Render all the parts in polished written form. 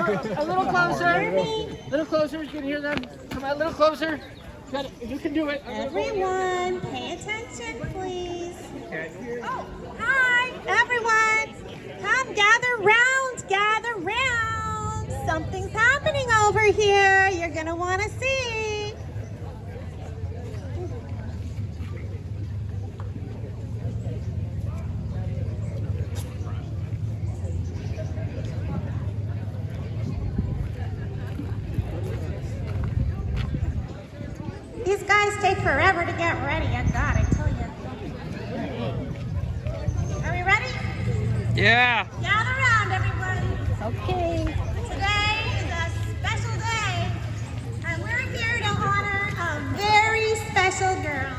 A little closer. A little closer. You can hear them. Come on, a little closer. You can do it. Everyone, pay attention, please. Oh, hi, everyone. Come gather round, gather round. Something's happening over here. You're going to want to see. These guys take forever to get ready. God, I tell you. Are we ready? Yeah. Gather around, everybody. Okay. Today is a special day, and we're here to honor a very special girl.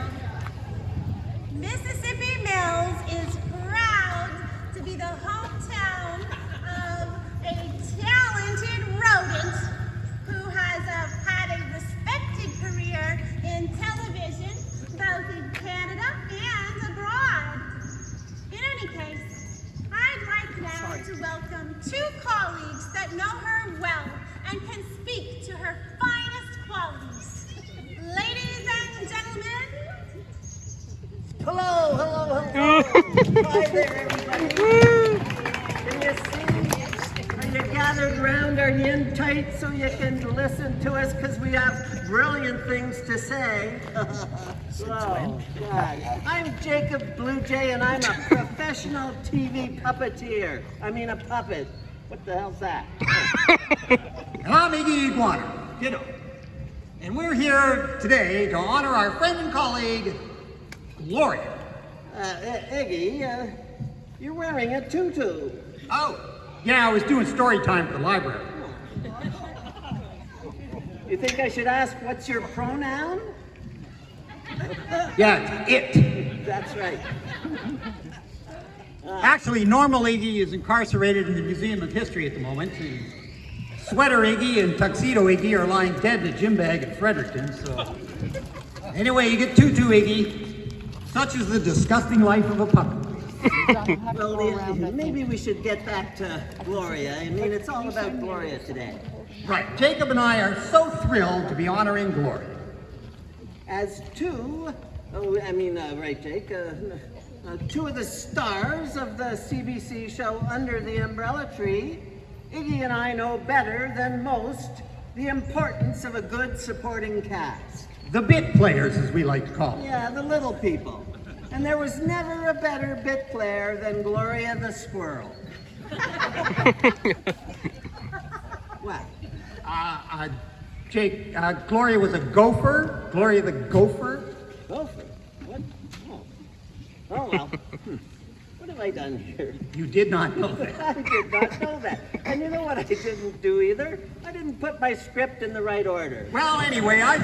Mississippi Mills is proud to be the hometown of a talented rodent who has had a respected career in television, both in Canada and abroad. In any case, I'd like now to welcome two colleagues that know her well and can speak to her finest qualities. Ladies and gentlemen. Hello, hello, hello. Hi there, everybody. Can you see? Are you gathered around? Are you in tight so you can listen to us? Because we have brilliant things to say. Oh, God. I'm Jacob Blue Jay, and I'm a professional TV puppeteer. I mean, a puppet. What the hell's that? And I'm Iggy Iguana, ditto. And we're here today to honor our friend and colleague, Gloria. Iggy, you're wearing a tutu. Oh, yeah, I was doing story time at the library. You think I should ask what's your pronoun? Yeah, it's it. That's right. Actually, normal Iggy is incarcerated in the Museum of History at the moment. And Sweater Iggy and Tuxedo Iggy are lying dead in a gym bag in Fredericton, so... Anyway, you get tutu Iggy. Such is the disgusting life of a puppet. Well, maybe we should get back to Gloria. I mean, it's all about Gloria today. Right, Jacob and I are so thrilled to be honoring Gloria. As two, right, Jake, two of the stars of the CBC show Under the Umbrella Tree, Iggy and I know better than most the importance of a good supporting cast. The bit players, as we like to call them. Yeah, the little people. And there was never a better bit player than Gloria the Squirrel. What? Jake, Gloria was a gopher. Gloria the gopher. Gopher? What? Oh well. What have I done here? You did not know that. I did not know that. And you know what I didn't do either? I didn't put my script in the right order. Well, anyway, I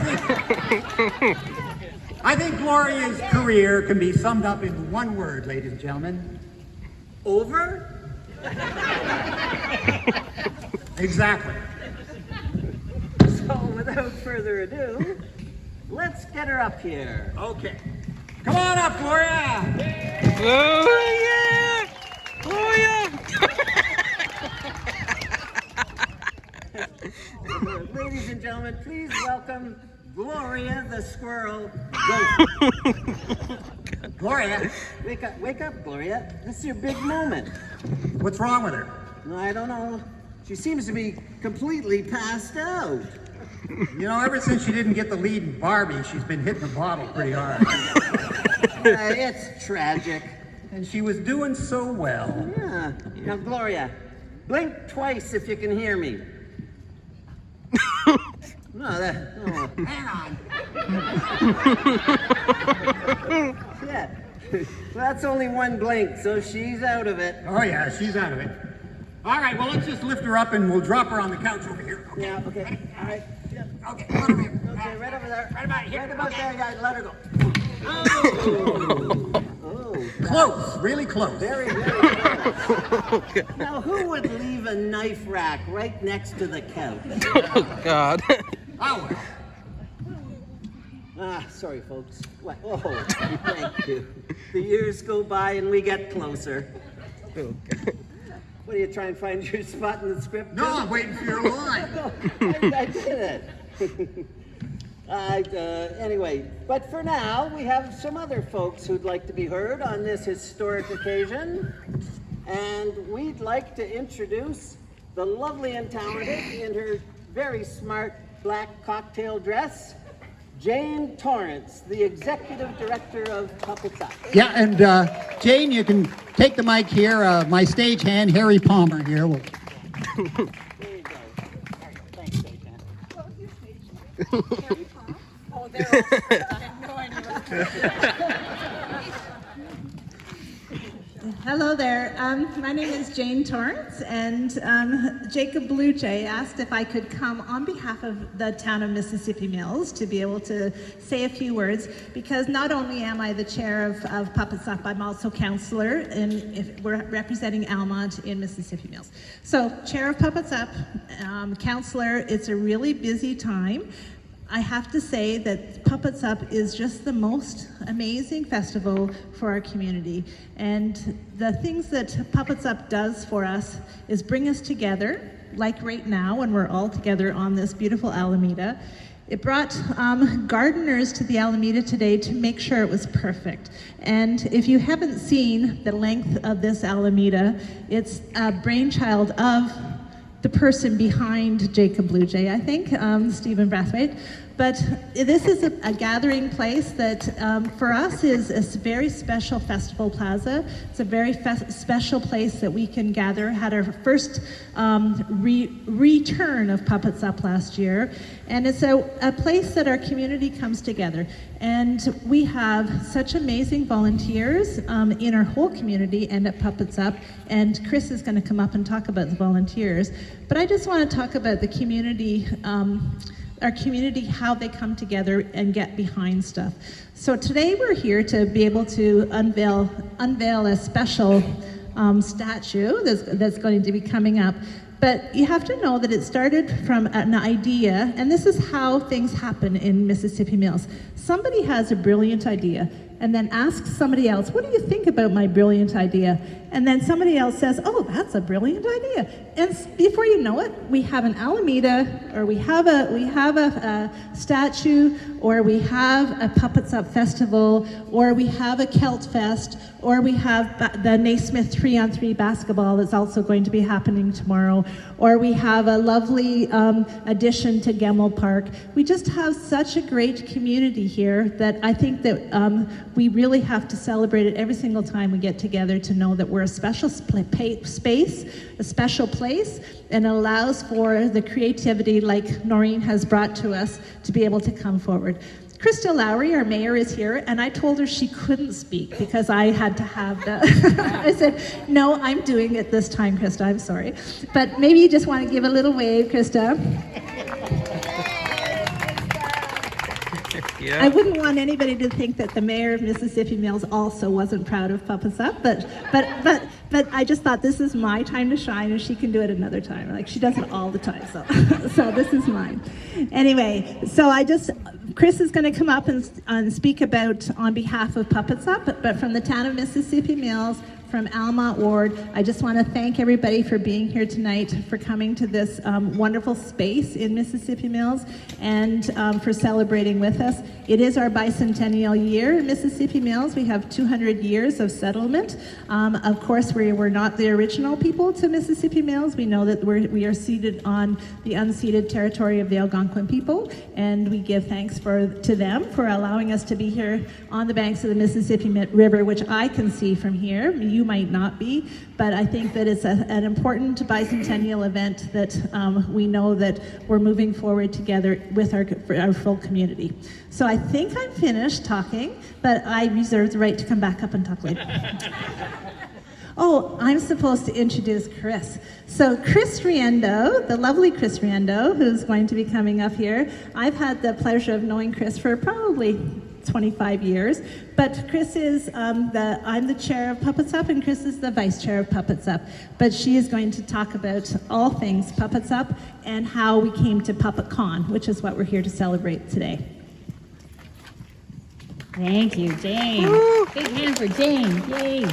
think Gloria's career can be summed up in one word, ladies and gentlemen. Over? Exactly. So, without further ado, let's get her up here. Okay. Come on up, Gloria! Gloria! Gloria! Ladies and gentlemen, please welcome Gloria the Squirrel Gopher. Gloria, Wake up, Gloria. This is your big moment. what's wrong with her? I don't know. She seems to be completely passed out. You know, ever since she didn't get the lead in Barbie, she's been hitting the bottle pretty hard. It's tragic. And she was doing so well. Yeah. Now, Gloria, blink twice if you can hear me. No. Hang on. Yeah. Well, that's only one blink, so she's out of it. Oh, yeah, she's out of it. All right, well, let's just lift her up and we'll drop her on the couch over here. Okay. Yeah, okay. All right. Yeah. Okay, come on over here. Okay, right over there. Right about here. Right about there, guys. Let her go. Oh. Close, really close. Very, very close. Now, who would leave a knife rack right next to the couch? Oh, God. Oh, well. Sorry, folks. What? Oh, thank you. The years go by and we get closer. What, are you trying to find your spot in the script? No, I'm waiting for your line. I did it. Anyway, but for now, we have some other folks who'd like to be heard on this historic occasion. And we'd like to introduce the lovely and talented, in her very smart black cocktail dress, Jane Torrance, the Executive Director of Puppets Up. Yeah, and Jane, you can take the mic here. My stagehand, Harry Palmer, here. There you go. Thanks, Jane. What was your stage? Harry Potter? Oh, they're all I have no idea. Hello there. My name is Jane Torrance, and Jacob Beluche asked if I could come on behalf of the town of Mississippi Mills to be able to say a few words, because not only am I the chair of Puppets Up, I'm also counselor, and we're representing Almonte in Mississippi Mills. So, chair of Puppets Up, counselor, it's a really busy time. I have to say that Puppets Up is just the most amazing festival for our community. And the things that Puppets Up does for us is bring us together, like right now when we're all together on this beautiful Alameda. It brought gardeners to the Alameda today to make sure it was perfect. And if you haven't seen the length of this Alameda, it's a brainchild of the person behind Jacob Beluche, I think, Stephen Brathwaite. But this is a gathering place that for us is a very special festival plaza. It's a very special place that we can gather. Had our first return of Puppets Up last year. And it's a place that our community comes together. And we have such amazing volunteers in our whole community and at Puppets Up. And Chris is going to come up and talk about the volunteers. But I just want to talk about the community, our community, how they come together and get behind stuff. So today we're here to be able to unveil a special statue that's going to be coming up. But you have to know that it started from an idea, and this is how things happen in Mississippi Mills. Somebody has a brilliant idea, and then asks somebody else, what do you think about my brilliant idea? And then somebody else says, oh, that's a brilliant idea. And before you know it, we have an Alameda, or we have a statue, or we have a Puppets Up festival, or we have a Celt Fest, or we have the Naismith 3-on-3 basketball that's also going to be happening tomorrow, or we have a lovely addition to Gemmell Park. We just have such a great community here that I think that we really have to celebrate it every single time we get together, to know that we're a special space, a special place, and allows for the creativity like Noreen has brought to us to be able to come forward. Krista Lowry, our mayor, is here, and I told her she couldn't speak because I had to have the, I said, no, I'm doing it this time, Krista, I'm sorry. But maybe you just want to give a little wave, Krista. Yeah. I wouldn't want anybody to think that the mayor of Mississippi Mills also wasn't proud of Puppets Up, but I just thought this is my time to shine, and she can do it another time. Like, she does it all the time, so this is mine. Anyway, so Chris is going to come up and speak about on behalf of Puppets Up, but from the town of Mississippi Mills, from Almont Ward, I just want to thank everybody for being here tonight, for coming to this wonderful space in Mississippi Mills, and for celebrating with us. It is our bicentennial year in Mississippi Mills. We have 200 years of settlement. Of course, we were not the original people to Mississippi Mills. We know that we are seated on the unceded territory of the Algonquin people, and we give thanks to them for allowing us to be here on the banks of the Mississippi River, which I can see from here. You might not be, but I think that it's an important bicentennial event that we know that we're moving forward together with our full community. So I think I'm finished talking, but I reserve the right to come back up and talk later. Oh, I'm supposed to introduce Chris. So Chris Riendo, the lovely Chris Riendo, who's going to be coming up here. I've had the pleasure of knowing Chris for probably 25 years, but Chris is I'm the chair of Puppets Up, and Chris is the vice chair of Puppets Up. But she is going to talk about all things Puppets Up and how we came to PuppetCon, which is what we're here to celebrate today. Thank you, Jane. Big hand for Jane. Yay.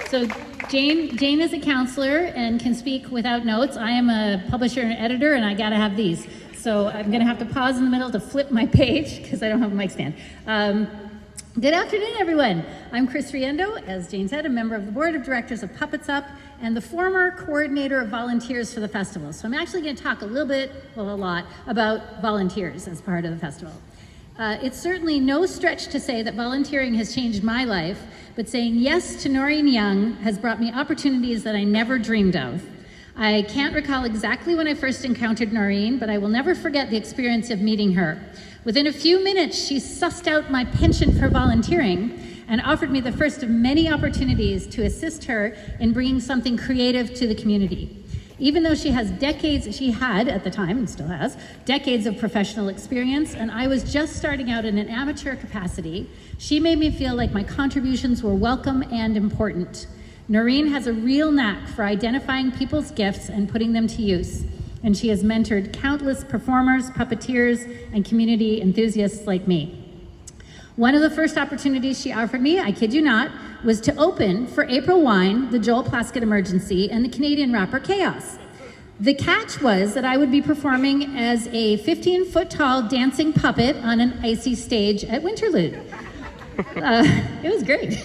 So Jane is a counselor and can speak without notes. I am a publisher and editor, and I gotta have these. So I'm gonna have to pause in the middle to flip my page because I don't have a mic stand. Good afternoon, everyone. I'm Chris Riendo, as Jane said, a member of the board of directors of Puppets Up and the former coordinator of volunteers for the festival. So I'm actually gonna talk a lot about volunteers as part of the festival. It's certainly no stretch to say that volunteering has changed my life, but saying yes to Noreen Young has brought me opportunities that I never dreamed of. I can't recall exactly when I first encountered Noreen, but I will never forget the experience of meeting her. Within a few minutes, she sussed out my penchant for volunteering and offered me the first of many opportunities to assist her in bringing something creative to the community. Even though she had at the time, and still has, decades of professional experience, and I was just starting out in an amateur capacity, she made me feel like my contributions were welcome and important. Noreen has a real knack for identifying people's gifts and putting them to use, and she has mentored countless performers, puppeteers, and community enthusiasts like me. One of the first opportunities she offered me, I kid you not, was to open for April Wine, the Joel Plaskett Emergency, and the Canadian rapper Chaos. The catch was that I would be performing as a 15-foot tall dancing puppet on an icy stage at Winterlude. It was great.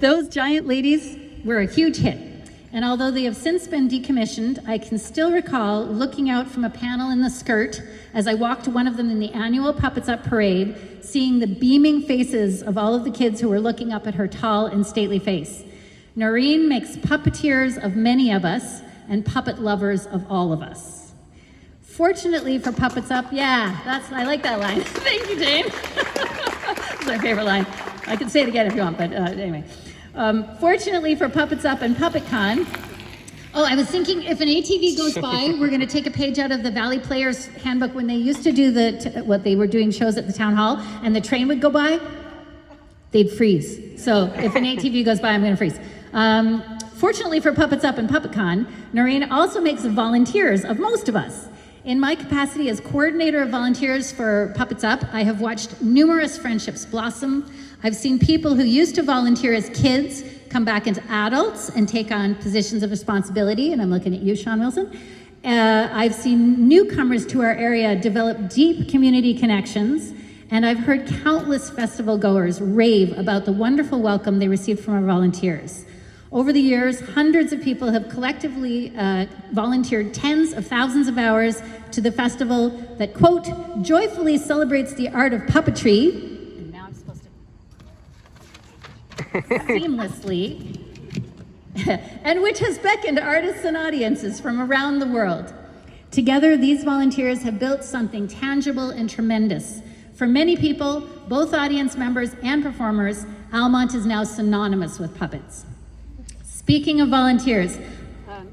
Those giant ladies were a huge hit. And although they have since been decommissioned, I can still recall looking out from a panel in the skirt as I walked to one of them in the annual Puppets Up parade, seeing the beaming faces of all of the kids who were looking up at her tall and stately face. Noreen makes puppeteers of many of us and puppet lovers of all of us. Fortunately for Puppets Up, I like that line. Thank you, Jane. That's my favorite line. I can say it again if you want, but anyway. Fortunately for Puppets Up and PuppetCon, I was thinking if an ATV goes by, we're going to take a page out of the Valley Players Handbook when they used to do what they were doing shows at the town hall, and the train would go by, they'd freeze. So if an ATV goes by, I'm going to freeze. Fortunately for Puppets Up and PuppetCon, Noreen also makes volunteers of most of us. In my capacity as coordinator of volunteers for Puppets Up, I have watched numerous friendships blossom. I've seen people who used to volunteer as kids come back into adults and take on positions of responsibility, and I'm looking at you, Sean Wilson. I've seen newcomers to our area develop deep community connections, and I've heard countless festival goers rave about the wonderful welcome they received from our volunteers. Over the years, hundreds of people have collectively volunteered tens of thousands of hours to the festival that, quote, joyfully celebrates the art of puppetry, and now I'm supposed to seamlessly, and which has beckoned artists and audiences from around the world. Together, these volunteers have built something tangible and tremendous. For many people, both audience members and performers, Almonte is now synonymous with puppets. Speaking of volunteers,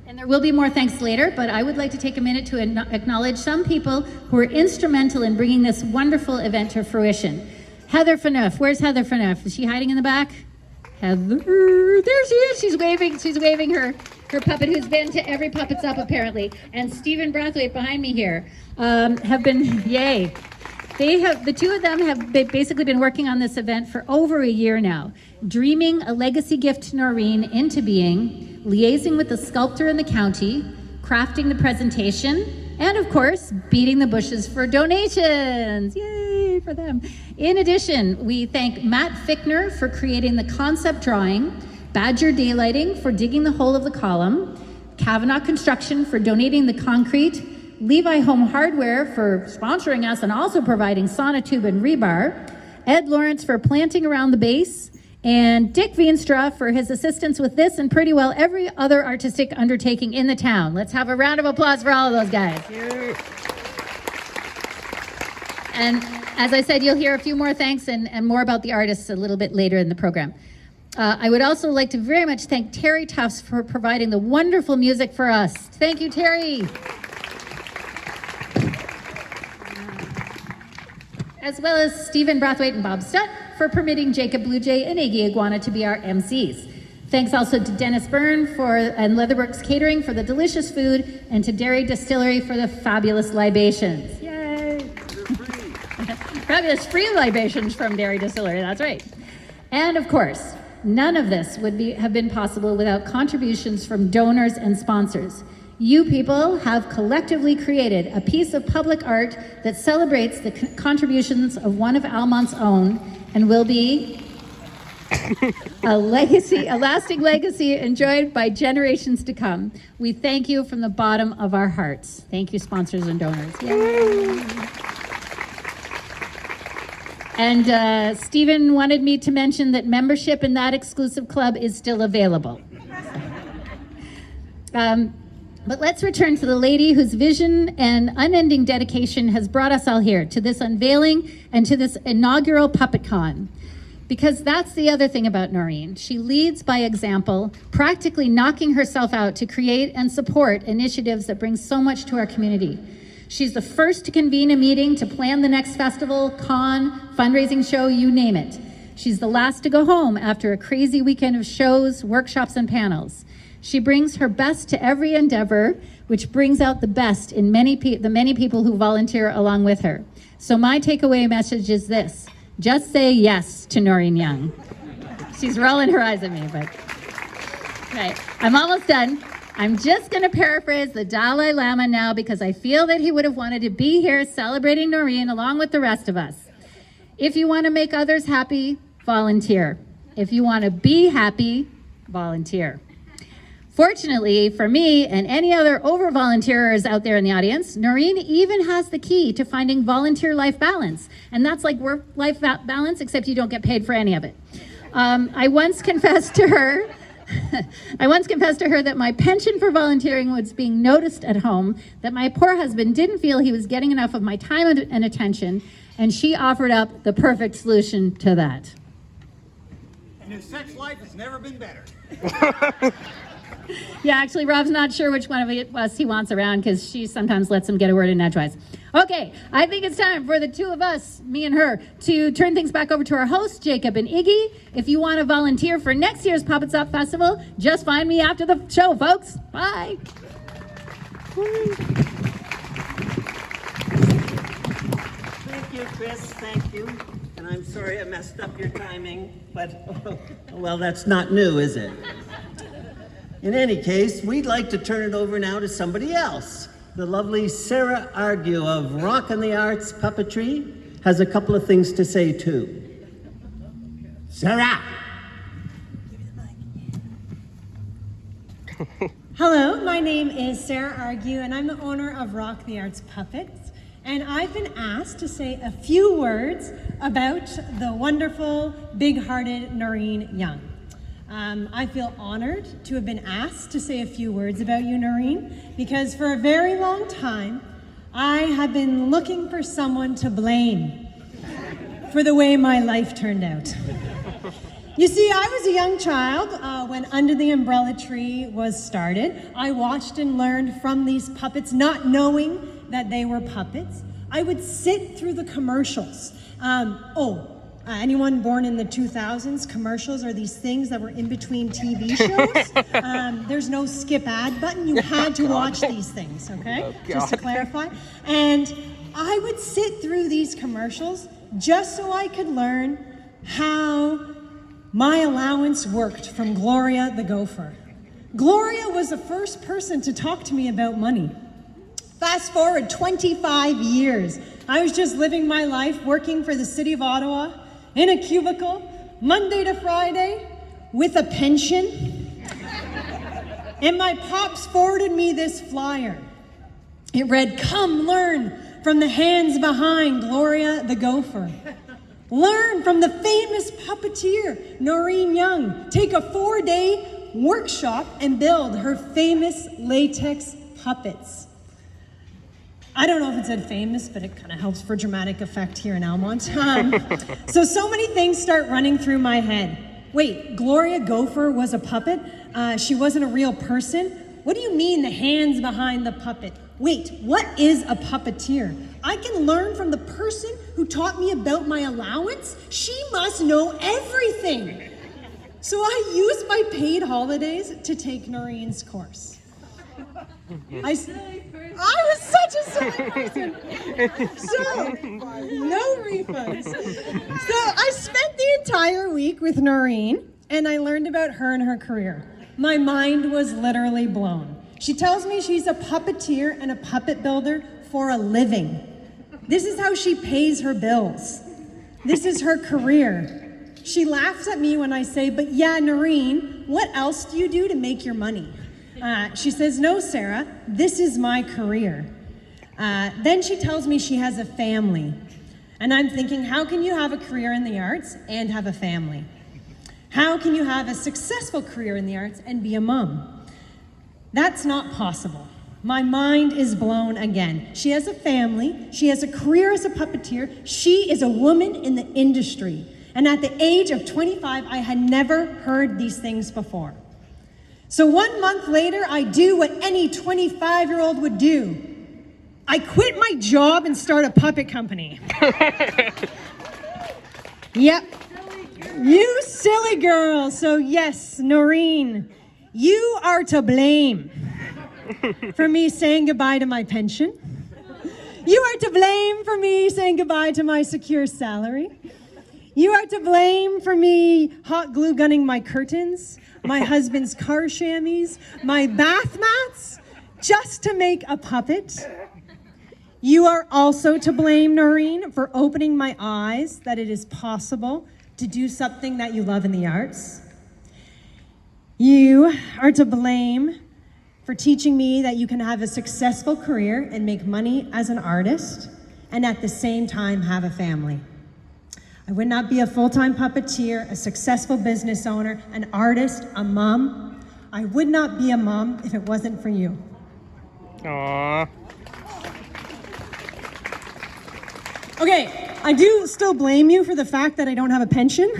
and there will be more thanks later, but I would like to take a minute to acknowledge some people who were instrumental in bringing this wonderful event to fruition. Heather Phaneuf, where's Heather Phaneuf? Is she hiding in the back? Heather, there she is, she's waving her puppet who's been to every Puppets Up apparently. And Stephen Brathwaite behind me here have been, yay. The two of them have basically been working on this event for over a year now, dreaming a legacy gift to Noreen into being, liaising with the sculptor in the county, crafting the presentation, and of course, beating the bushes for donations. Yay for them. In addition, we thank Matt Fickner for creating the concept drawing, Badger Daylighting for digging the hole of the column, Kavanaugh Construction for donating the concrete, Levi Home Hardware for sponsoring us and also providing sonotube and rebar, Ed Lawrence for planting around the base, and Dick Veenstra for his assistance with this and pretty well every other artistic undertaking in the town. Let's have a round of applause for all of those guys. And as I said, you'll hear a few more thanks and more about the artists a little bit later in the program. I would also like to very much thank Terry Tufts for providing the wonderful music for us. Thank you, Terry. As well as Stephen Brathwaite and Bob Stutt for permitting Jacob Bluejay and Iggy Iguana to be our MCs. Thanks also to Dennis Byrne and Leatherworks Catering for the delicious food, and to Dairy Distillery for the fabulous libations. Yay! Fabulous free libations from Dairy Distillery, that's right. And of course, none of this would have been possible without contributions from donors and sponsors. You people have collectively created a piece of public art that celebrates the contributions of one of Almonte's own and will be a lasting legacy enjoyed by generations to come. We thank you from the bottom of our hearts. Thank you, sponsors and donors. Yay. And Stephen wanted me to mention that membership in that exclusive club is still available. But let's return to the lady whose vision and unending dedication has brought us all here, to this unveiling and to this inaugural PuppetCon. Because that's the other thing about Noreen. She leads by example, practically knocking herself out to create and support initiatives that bring so much to our community. She's the first to convene a meeting to plan the next festival, con, fundraising show, you name it. She's the last to go home after a crazy weekend of shows, workshops, and panels. She brings her best to every endeavor, which brings out the best in the many people who volunteer along with her. So my takeaway message is this: just say yes to Noreen Young. She's rolling her eyes at me, but right. I'm almost done. I'm just going to paraphrase the Dalai Lama now because I feel that he would have wanted to be here celebrating Noreen along with the rest of us. If you want to make others happy, volunteer. If you want to be happy, volunteer. Fortunately for me and any other over-volunteers out there in the audience, Noreen even has the key to finding volunteer life balance. And that's like work-life balance, except you don't get paid for any of it. I once confessed to her that my penchant for volunteering was being noticed at home, that my poor husband didn't feel he was getting enough of my time and attention, and she offered up the perfect solution to that. And his sex life has never been better. Yeah, actually, Rob's not sure which one of us he wants around because she sometimes lets him get a word in edgewise. Okay, I think it's time for the two of us, me and her, to turn things back over to our hosts, Jacob and Iggy. If you want to volunteer for next year's Puppets Up Festival, just find me after the show, folks. Bye. Thank you, Chris. Thank you. And I'm sorry I messed up your timing, but, well, that's not new, is it? In any case, we'd like to turn it over now to somebody else. The lovely Sarah Argue of Rock and the Arts Puppetry has a couple of things to say, too. Sarah! Hello, my name is Sarah Argue, and I'm the owner of Rock the Arts Puppets. And I've been asked to say a few words about the wonderful, big-hearted Noreen Young. I feel honored to have been asked to say a few words about you, Noreen, because for a very long time, I have been looking for someone to blame for the way my life turned out. You see, I was a young child when Under the Umbrella Tree was started. I watched and learned from these puppets, not knowing that they were puppets. I would sit through the commercials. Anyone born in the 2000s, commercials are these things that were in between TV shows. There's no skip ad button. You had to watch these things, okay? Just to clarify. And I would sit through these commercials just so I could learn how my allowance worked from Gloria the Gopher. Gloria was the first person to talk to me about money. Fast forward 25 years. I was just living my life working for the city of Ottawa, in a cubicle, Monday to Friday, with a pension. And my pops forwarded me this flyer. It read, "Come learn from the hands behind Gloria the Gopher. Learn from the famous puppeteer, Noreen Young. Take a 4-day workshop and build her famous latex puppets." I don't know if it said famous, but it kind of helps for dramatic effect here in Almonte. So many things start running through my head. Wait, Gloria Gopher was a puppet? She wasn't a real person? What do you mean the hands behind the puppet? Wait, what is a puppeteer? I can learn from the person who taught me about my allowance? She must know everything. So I used my paid holidays to take Noreen's course. I was such a silly person. So, no refunds. So I spent the entire week with Noreen, and I learned about her and her career. My mind was literally blown. She tells me she's a puppeteer and a puppet builder for a living. This is how she pays her bills. This is her career. She laughs at me when I say, but yeah, Noreen, what else do you do to make your money? She says, no, Sarah, this is my career. Then she tells me she has a family. And I'm thinking, how can you have a career in the arts and have a family? How can you have a successful career in the arts and be a mom? That's not possible. My mind is blown again. She has a family. She has a career as a puppeteer. She is a woman in the industry. And at the age of 25, I had never heard these things before. So 1 month later, I do what any 25-year-old would do. I quit my job and start a puppet company. Yep. You silly girl. So yes, Noreen, you are to blame for me saying goodbye to my pension. You are to blame for me saying goodbye to my secure salary. You are to blame for me hot glue gunning my curtains, my husband's car chamois, my bath mats, just to make a puppet. You are also to blame, Noreen, for opening my eyes that it is possible to do something that you love in the arts. You are to blame for teaching me that you can have a successful career and make money as an artist and at the same time have a family. I would not be a full-time puppeteer, a successful business owner, an artist, a mom. I would not be a mom if it wasn't for you. Aww. Okay, I do still blame you for the fact that I don't have a pension.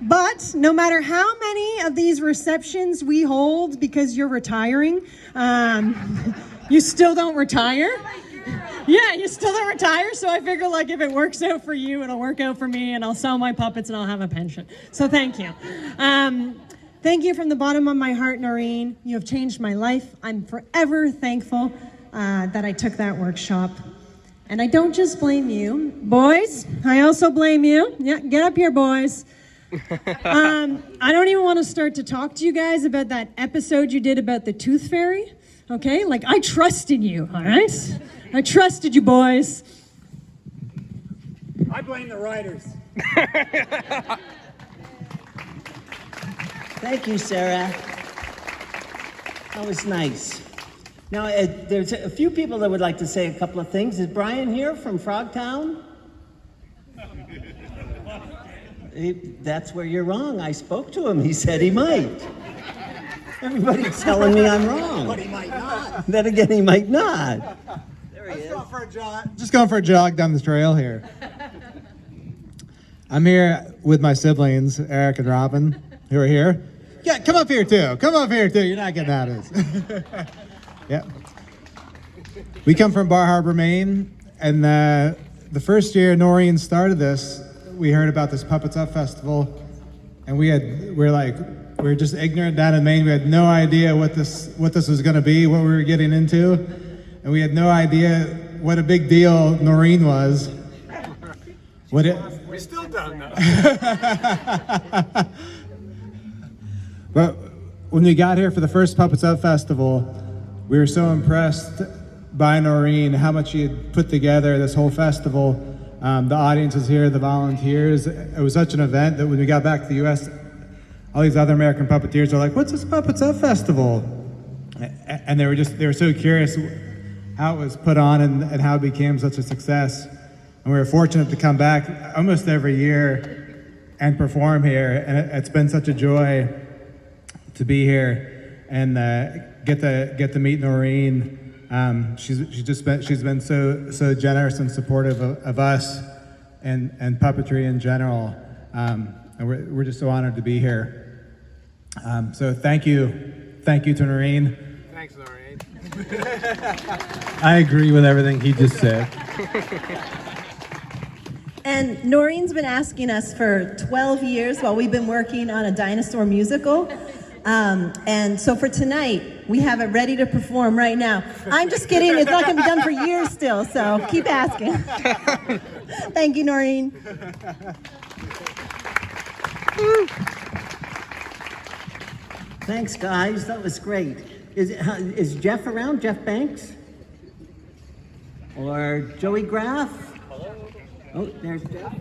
But no matter how many of these receptions we hold because you're retiring, you still don't retire. Yeah, you still don't retire, so I figure like if it works out for you, it'll work out for me, and I'll sell my puppets and I'll have a pension. So thank you. Thank you from the bottom of my heart, Noreen. You have changed my life. I'm forever thankful that I took that workshop. And I don't just blame you. Boys, I also blame you. Yeah, get up here, boys. I don't even want to start to talk to you guys about that episode you did about the tooth fairy. Okay, like I trusted you, all right? I trusted you, boys. I blame the writers. Thank you, Sarah. That was nice. Now, there's a few people that would like to say a couple of things. Is Brian here from Frogtown? That's where you're wrong. I spoke to him. He said he might. Everybody's telling me I'm wrong. But he might not. Then again, he might not. There he is. Just going for a jog down the trail here. I'm here with my siblings, Eric and Robin, who are here. Yeah, come up here too. Come up here too. You're not getting at us. Yeah. We come from Bar Harbor, Maine, and the first year Noreen started this, we heard about this Puppets Up Festival, and we were just ignorant down in Maine. We had no idea what this was going to be, what we were getting into, and we had no idea what a big deal Noreen was. We still don't know. But when we got here for the first Puppets Up Festival, we were so impressed by Noreen, how much she had put together this whole festival. The audience was here, the volunteers. It was such an event that when we got back to the U.S., all these other American puppeteers are like, "What's this Puppets Up Festival?" And they were so curious how it was put on and how it became such a success. And we were fortunate to come back almost every year and perform here. And it's been such a joy to be here and get to meet Noreen. She's been so generous and supportive of us and puppetry in general. And we're just so honored to be here. So thank you to Noreen. Thanks, Noreen. I agree with everything he just said. And Noreen's been asking us for 12 years while we've been working on a dinosaur musical. And so for tonight, we have it ready to perform right now. I'm just kidding, it's not gonna be done for years still, so keep asking. Thank you, Noreen. Thanks, guys. That was great. Is Jeff around? Jeff Banks? Or Joey Graff? Oh, there's Jeff.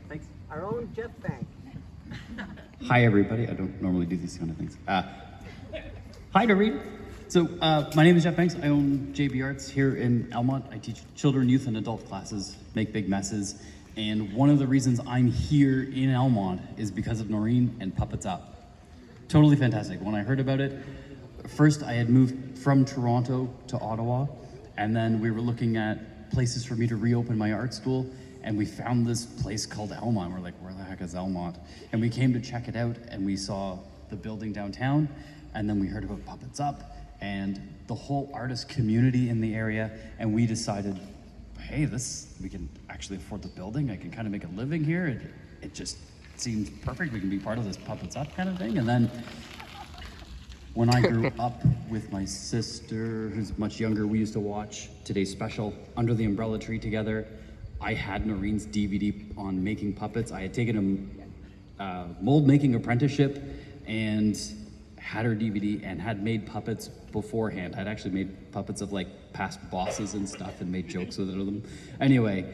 Thanks. Our own Jeff Banks. Hi, everybody. I don't normally do these kind of things. Hi, Noreen. So, my name is Jeff Banks. I own JB Arts here in Almonte. I teach children, youth, and adult classes, make big messes. And one of the reasons I'm here in Almonte is because of Noreen and Puppets Up. Totally fantastic. When I heard about it, first I had moved from Toronto to Ottawa, and then we were looking at places for me to reopen my art school, and we found this place called Almonte. We're like, where the heck is Almonte? And we came to check it out, and we saw the building downtown, and then we heard about Puppets Up and the whole artist community in the area, and we decided, hey, we can actually afford the building. I can kind of make a living here. It just seems perfect. We can be part of this Puppets Up kind of thing. And then when I grew up with my sister, who's much younger, we used to watch Today's Special Under the Umbrella Tree together. I had Noreen's DVD on making puppets. I had taken a mold making apprenticeship and had her DVD and had made puppets beforehand. I'd actually made puppets of like past bosses and stuff and made jokes with them. Anyway,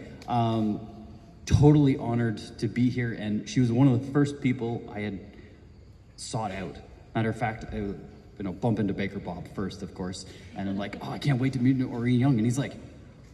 totally honored to be here, and she was one of the first people I had sought out. Matter of fact, I bump into Baker Bob first, of course, and I'm like, oh, I can't wait to meet Noreen Young, and he's like,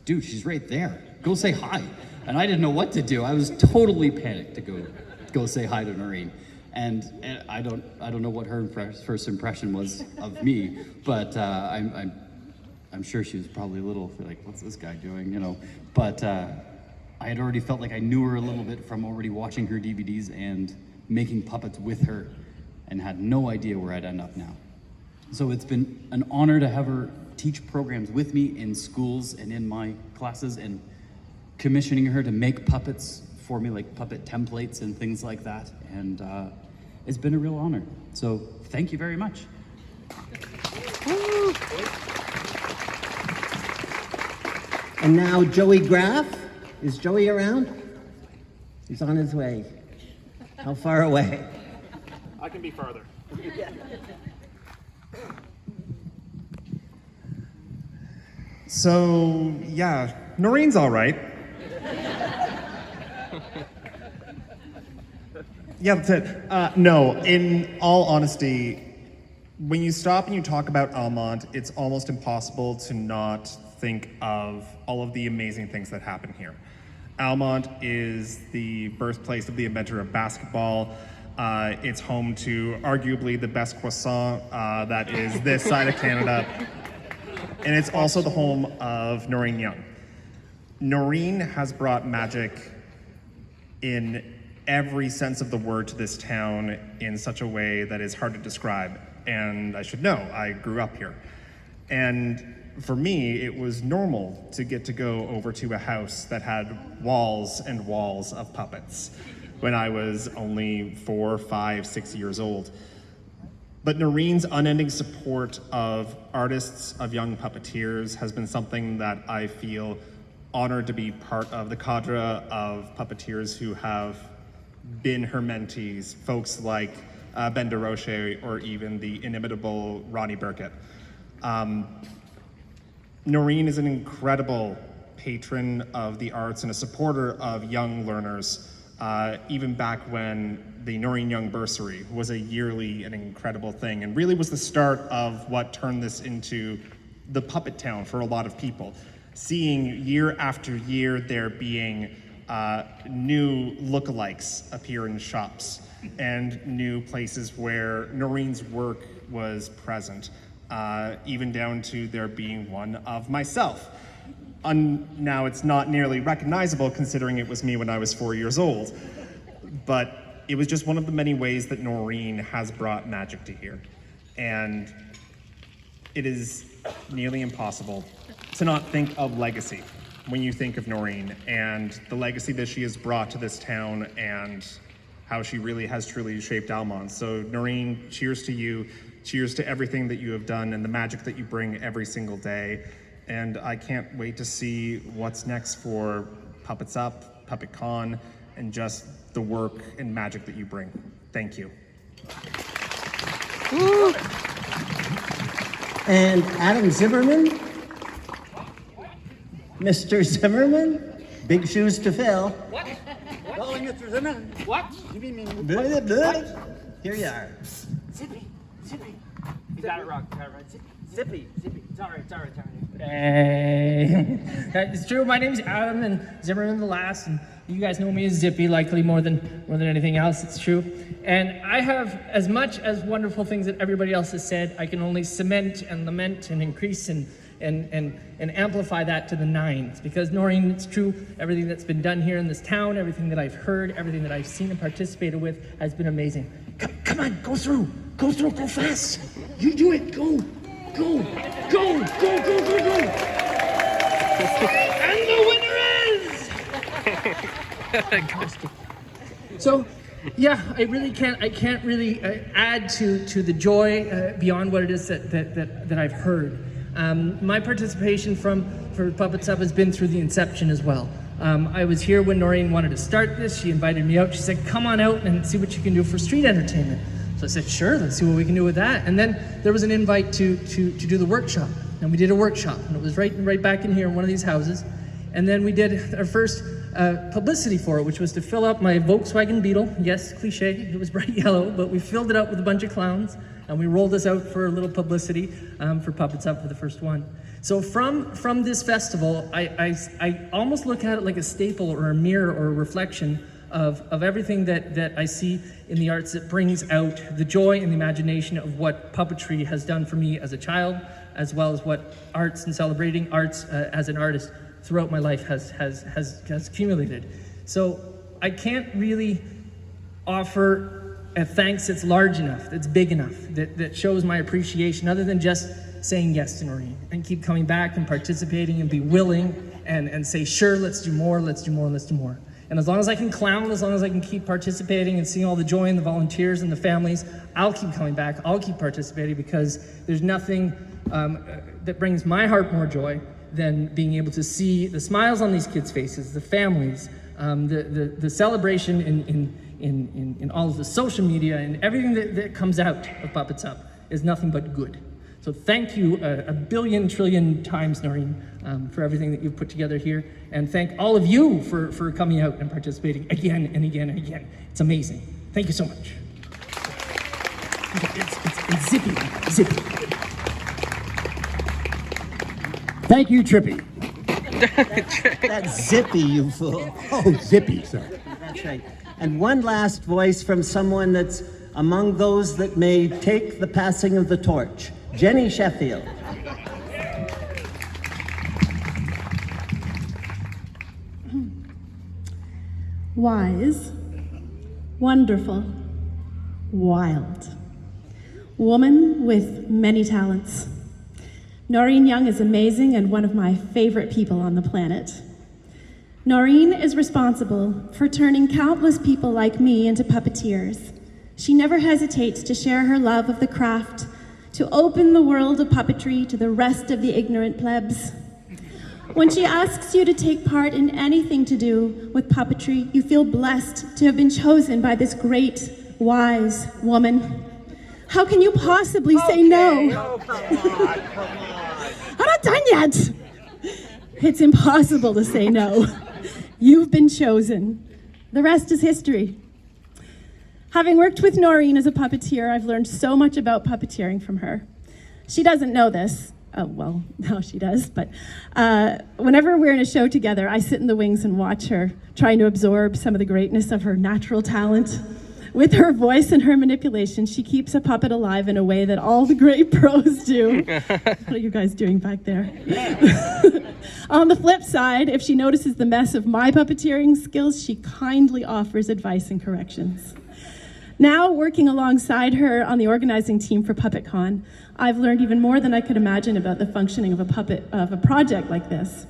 dude, she's right there. Go say hi. And I didn't know what to do. I was totally panicked to go say hi to Noreen. And I don't know what her first impression was of me, but I'm sure she was probably a little like, what's this guy doing, you know? But I had already felt like I knew her a little bit from already watching her DVDs and making puppets with her, and had no idea where I'd end up now. So it's been an honor to have her teach programs with me in schools and in my classes, and commissioning her to make puppets for me, like puppet templates and things like that. And it's been a real honor. So thank you very much. And now Joey Graff. Is Joey around? He's on his way. How far away? I can be farther. So, yeah, Noreen's all right. Yeah, that's it. No, in all honesty, when you stop and you talk about Almonte, it's almost impossible to not think of all of the amazing things that happen here. Almonte is the birthplace of the inventor of basketball. It's home to arguably the best croissant that is this side of Canada. And it's also the home of Noreen Young. Noreen has brought magic in every sense of the word to this town in such a way that is hard to describe. And I should know, I grew up here. And for me, it was normal to get to go over to a house that had walls and walls of puppets when I was only 4, 5, 6 years old. But Noreen's unending support of artists, of young puppeteers, has been something that I feel honored to be part of the cadre of puppeteers who have been her mentees, folks like Ben DeRoche or even the inimitable Ronnie Burkett. Noreen is an incredible patron of the arts and a supporter of young learners, even back when the Noreen Young Bursary was a yearly and incredible thing, and really was the start of what turned this into the puppet town for a lot of people. Seeing year after year there being new lookalikes appear in shops and new places where Noreen's work was present, even down to there being one of myself. Now it's not nearly recognizable considering it was me when I was 4 years old, but it was just one of the many ways that Noreen has brought magic to here. And it is nearly impossible to not think of legacy when you think of Noreen and the legacy that she has brought to this town and how she really has truly shaped Almonte. So Noreen, cheers to you. Cheers to everything that you have done and the magic that you bring every single day. And I can't wait to see what's next for Puppets Up, PuppetCon, and just the work and magic that you bring. Thank you. And Adam Zimmerman? Mr. Zimmerman? Big shoes to fill. What? Calling Mr. Zimmerman. What? You mean Blah, blah. Here you are. Zippy. You got it wrong. Zippy. It's all right. Hey. It's true. My name's Adam and Zimmerman the last, and you guys know me as Zippy, likely more than anything else. It's true. And I have as much as wonderful things that everybody else has said. I can only cement and lament and increase and amplify that to the nines. Because Noreen, it's true. Everything that's been done here in this town, everything that I've heard, everything that I've seen and participated with has been amazing. Come on, go through, go fast. You do it. Go. And the winner is. So, yeah, I can't really add to the joy beyond what it is that I've heard. My participation for Puppets Up has been through the inception as well. I was here when Noreen wanted to start this. She invited me out. She said, come on out and see what you can do for street entertainment. So I said, sure, let's see what we can do with that. And then there was an invite to do the workshop. And we did a workshop, and it was right back in here in one of these houses. And then we did our first publicity for it, which was to fill up my Volkswagen Beetle. Yes, cliche, it was bright yellow, but we filled it up with a bunch of clowns, and we rolled this out for a little publicity for Puppets Up for the first one. So from this festival, I almost look at it like a staple or a mirror or a reflection of everything that I see in the arts that brings out the joy and the imagination of what puppetry has done for me as a child, as well as what arts and celebrating arts as an artist throughout my life has accumulated. So I can't really offer a thanks that's large enough, that's big enough, that shows my appreciation, other than just saying yes to Noreen and keep coming back and participating and be willing and say, sure, let's do more. And as long as I can clown, as long as I can keep participating and seeing all the joy in the volunteers and the families, I'll keep coming back, I'll keep participating, because there's nothing that brings my heart more joy than being able to see the smiles on these kids' faces, the families, the celebration in all of the social media, and everything that comes out of Puppets Up is nothing but good. So thank you a billion trillion times, Noreen, for everything that you've put together here. And thank all of you for coming out and participating again and again and again. It's amazing. Thank you so much. It's Zippy. Thank you, Trippy. That's Zippy, you fool. Oh, Zippy, sir. That's right. And one last voice from someone that's among those that may take the passing of the torch. Jenny Sheffield. Wise, wonderful, wild. Woman with many talents. Noreen Young is amazing and one of my favorite people on the planet. Noreen is responsible for turning countless people like me into puppeteers. She never hesitates to share her love of the craft, to open the world of puppetry to the rest of the ignorant plebs. When she asks you to take part in anything to do with puppetry, you feel blessed to have been chosen by this great, wise woman. How can you possibly say no? Oh, come on. I'm not done yet. It's impossible to say no. You've been chosen. The rest is history. Having worked with Noreen as a puppeteer, I've learned so much about puppeteering from her. She doesn't know this. Oh, well, now she does, but whenever we're in a show together, I sit in the wings and watch her, trying to absorb some of the greatness of her natural talent. With her voice and her manipulation, she keeps a puppet alive in a way that all the great pros do. What are you guys doing back there? On the flip side, if she notices the mess of my puppeteering skills, she kindly offers advice and corrections. Now, working alongside her on the organizing team for PuppetCon, I've learned even more than I could imagine about the functioning of a project like this.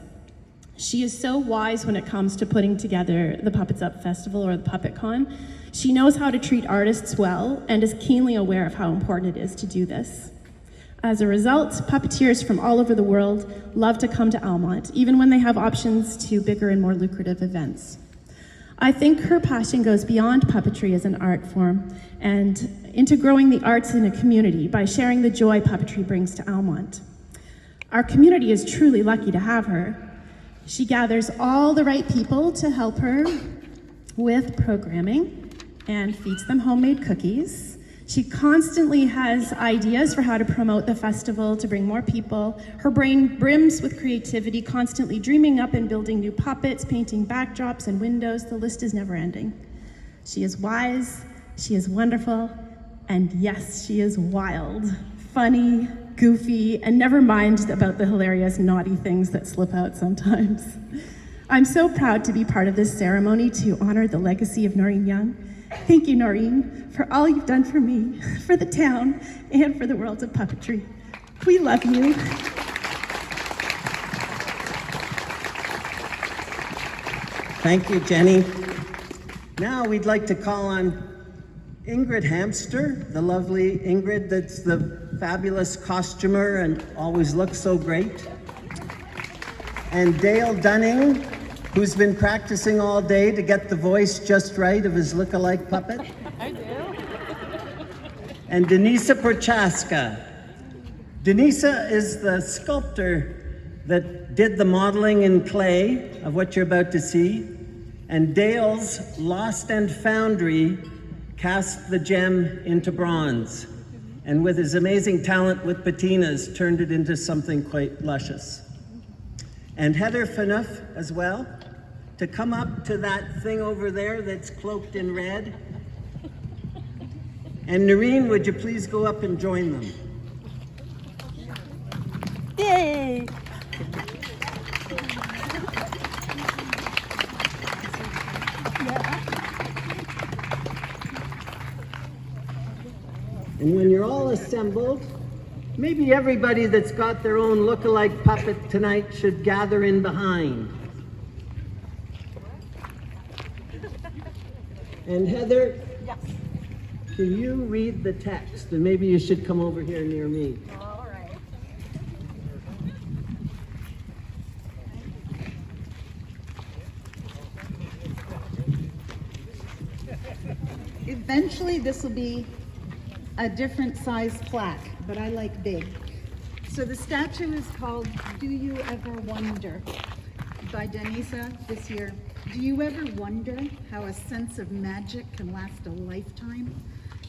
She is so wise when it comes to putting together the Puppets Up Festival or the PuppetCon. She knows how to treat artists well and is keenly aware of how important it is to do this. As a result, puppeteers from all over the world love to come to Almonte, even when they have options to bigger and more lucrative events. I think her passion goes beyond puppetry as an art form and into growing the arts in a community by sharing the joy puppetry brings to Almonte. Our community is truly lucky to have her. She gathers all the right people to help her with programming and feeds them homemade cookies. She constantly has ideas for how to promote the festival to bring more people. Her brain brims with creativity, constantly dreaming up and building new puppets, painting backdrops and windows. The list is never ending. She is wise, she is wonderful, and yes, she is wild, funny, goofy, and never mind about the hilarious naughty things that slip out sometimes. I'm so proud to be part of this ceremony to honor the legacy of Noreen Young. Thank you, Noreen, for all you've done for me, for the town, and for the world of puppetry. We love you. Thank you, Jenny. Now we'd like to call on Ingrid Hamster, the lovely Ingrid that's the fabulous costumer and always looks so great. And Dale Dunning, who's been practicing all day to get the voice just right of his look-alike puppet. I do. And Denisa Prochaska. Denisa is the sculptor that did the modeling in clay of what you're about to see. And Dale's Lost and Foundry cast the gem into bronze. And with his amazing talent with patinas, turned it into something quite luscious. And Heather Phaneuf as well, to come up to that thing over there that's cloaked in red. And Noreen, would you please go up and join them? Yay! And when you're all assembled, maybe everybody that's got their own look-alike puppet tonight should gather in behind. And Heather, Yes. can you read the text? And maybe you should come over here near me. All right. Eventually, this will be a different size plaque, but I like big. So the statue is called Do You Ever Wonder by Denisa this year. Do you ever wonder how a sense of magic can last a lifetime?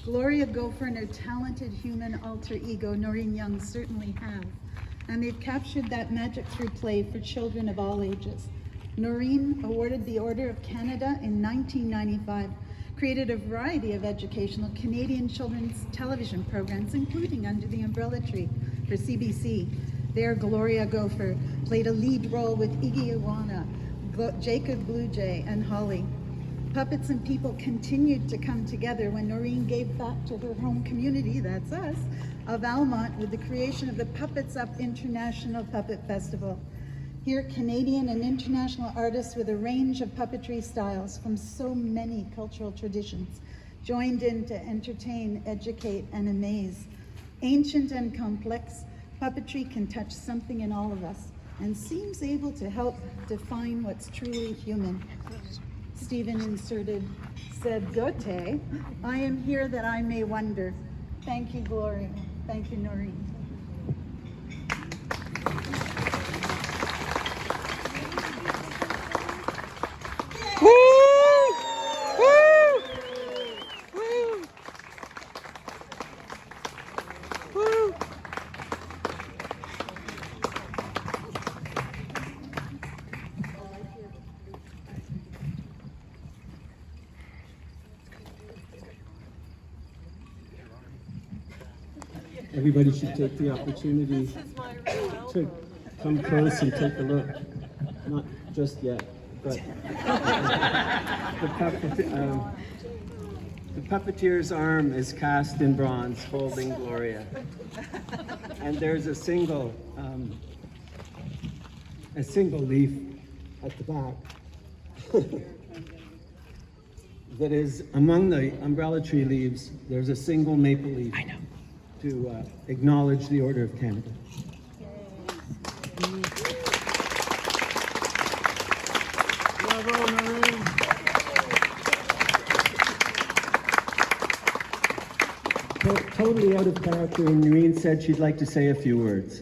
Gloria Gopher and her talented human alter ego, Noreen Young, certainly have. And they've captured that magic through play for children of all ages. Noreen, awarded the Order of Canada in 1995, created a variety of educational Canadian children's television programs, including Under the Umbrella Tree for CBC. There, Gloria Gopher played a lead role with Iggy Iwana, Jacob Blue Jay, and Holly. Puppets and people continued to come together when Noreen gave back to her home community, that's us, of Almonte with the creation of the Puppets Up International Puppet Festival. Here, Canadian and international artists with a range of puppetry styles from so many cultural traditions joined in to entertain, educate, and amaze. Ancient and complex, puppetry can touch something in all of us and seems able to help define what's truly human. Stephen said, Gote, I am here that I may wonder. Thank you, Gloria. Thank you, Noreen. Everybody should take the opportunity to come close and take a look. Not just yet, but the puppeteer's arm is cast in bronze, holding Gloria. And there's a single leaf at the back that is among the umbrella tree leaves. There's a single maple leaf. I know. To acknowledge the Order of Canada. Bravo, Noreen. totally out of character, and Noreen said she'd like to say a few words.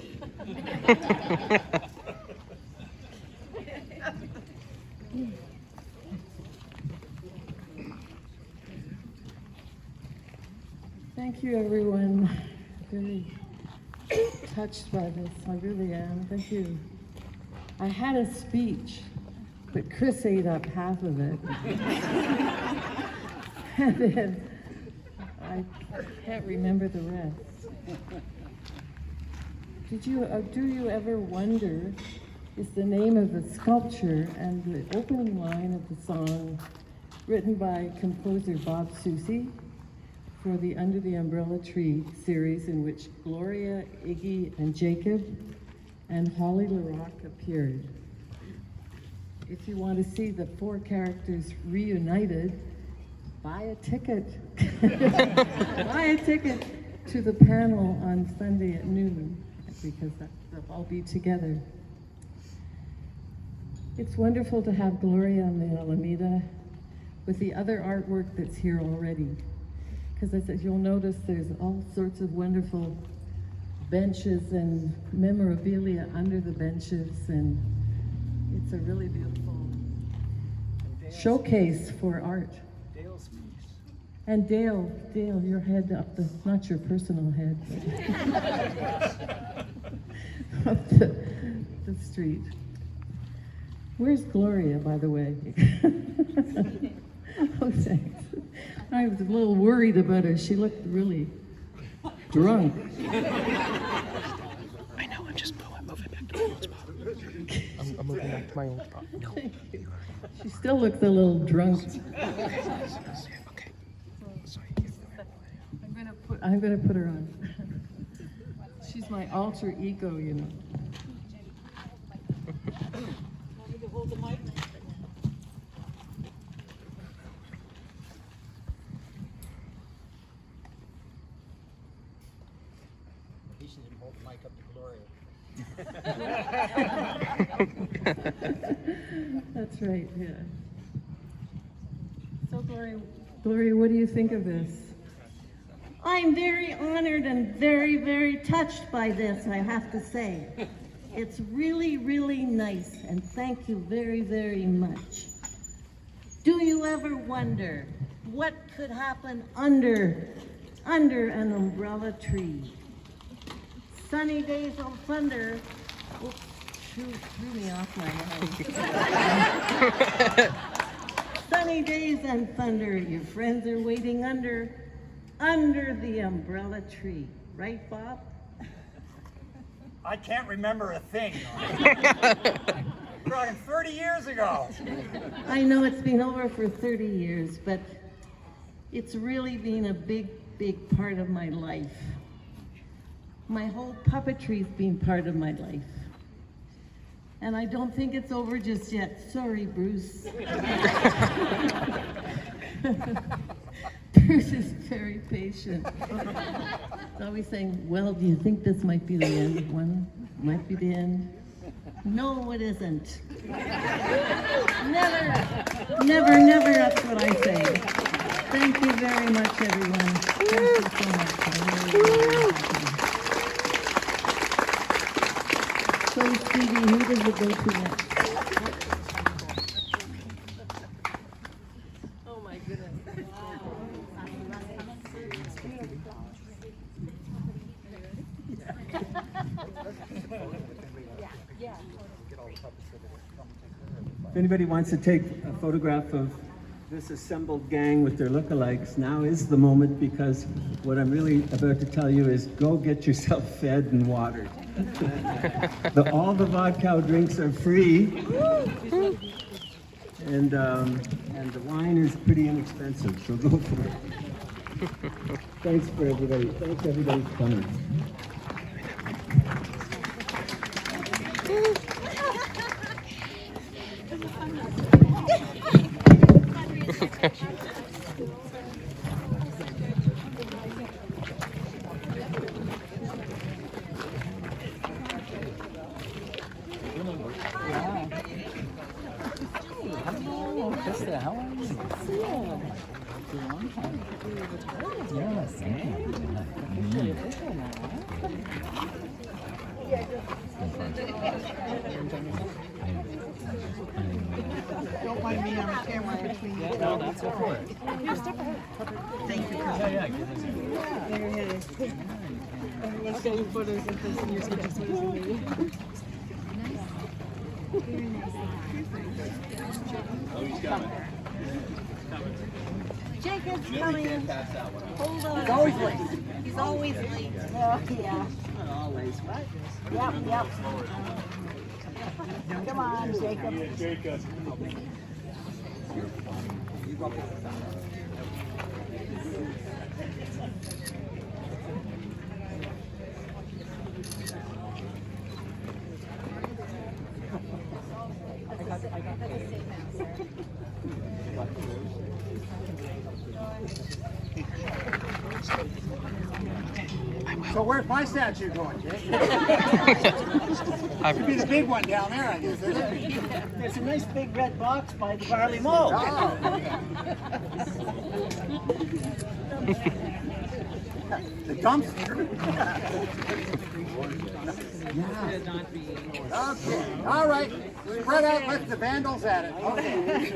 Thank you, everyone. Really touched by this. I really am. Thank you. I had a speech, but Chris ate up half of it. And then I can't remember the rest. Do you ever wonder is the name of the sculpture and the opening line of the song written by composer Bob Soucy for the Under the Umbrella Tree series, in which Gloria, Iggy, and Jacob and Holly LaRock appeared. If you want to see the four characters reunited, buy a ticket. Buy a ticket to the panel on Sunday at noon, because they'll all be together. It's wonderful to have Gloria on the Alameda with the other artwork that's here already. Because as you'll notice, there's all sorts of wonderful benches and memorabilia under the benches, and it's a really beautiful showcase for art. Dale's piece. And Dale, your head up the, not your personal head, but up the street. Where's Gloria, by the way? Oh, thanks. I was a little worried about her. She looked really drunk. I know, I'm moving back to my old spot. I'm moving back to my old spot. No. Thank you. She still looks a little drunk. Okay. Sorry. I'm gonna put her on. She's my alter ego, you know. Hold the mic. He should hold the mic up to Gloria. That's right, yeah. So Gloria, what do you think of this? I'm very honored and very, very touched by this, I have to say. It's really, really nice, and thank you very, very much. Do you ever wonder what could happen under an umbrella tree? Sunny days on thunder. Oops, threw me off my line. Sunny days and thunder, your friends are waiting under the umbrella tree. Right, Bob? I can't remember a thing. Talking 30 years ago. I know it's been over for 30 years, but it's really been a big, big part of my life. My whole puppetry's been part of my life. And I don't think it's over just yet. Sorry, Bruce. Bruce is very patient. He's always saying, well, do you think this might be the end of one? Might be the end? No, it isn't. Never, never, never, that's what I say. Thank you very much, everyone. Thank you so much. I'm really happy. So, Stevie, who does it go to next? Oh, my goodness. If anybody wants to take a photograph of this assembled gang with their lookalikes, now is the moment, because what I'm really about to tell you is go get yourself fed and watered. All the vodka drinks are free, and the wine is pretty inexpensive, so go for it. Thanks for everybody. Thanks everybody for coming. Krista, how are you? Yeah, thank you. Don't mind me on the camera between you. No, that's okay. Here, step ahead. Thank you, Carl. There it is. Let's get your photos in person. You're taking photos of me. Oh, he's coming. Jacob's coming. Hold on. He's always late. He's always late. Oh, yeah. Not always, right? Yep. Come on, Jacob. Jacob. So where's my statue going, Jake? Should be the big one down there, I guess, isn't it? There's a nice big red box by the barley mold. Oh. The dumpster. Okay, all right. Spread out, let the vandals at it. Okay.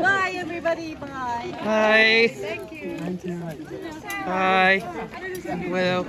Bye, everybody. Bye. Bye. Thank you. Bye. Well.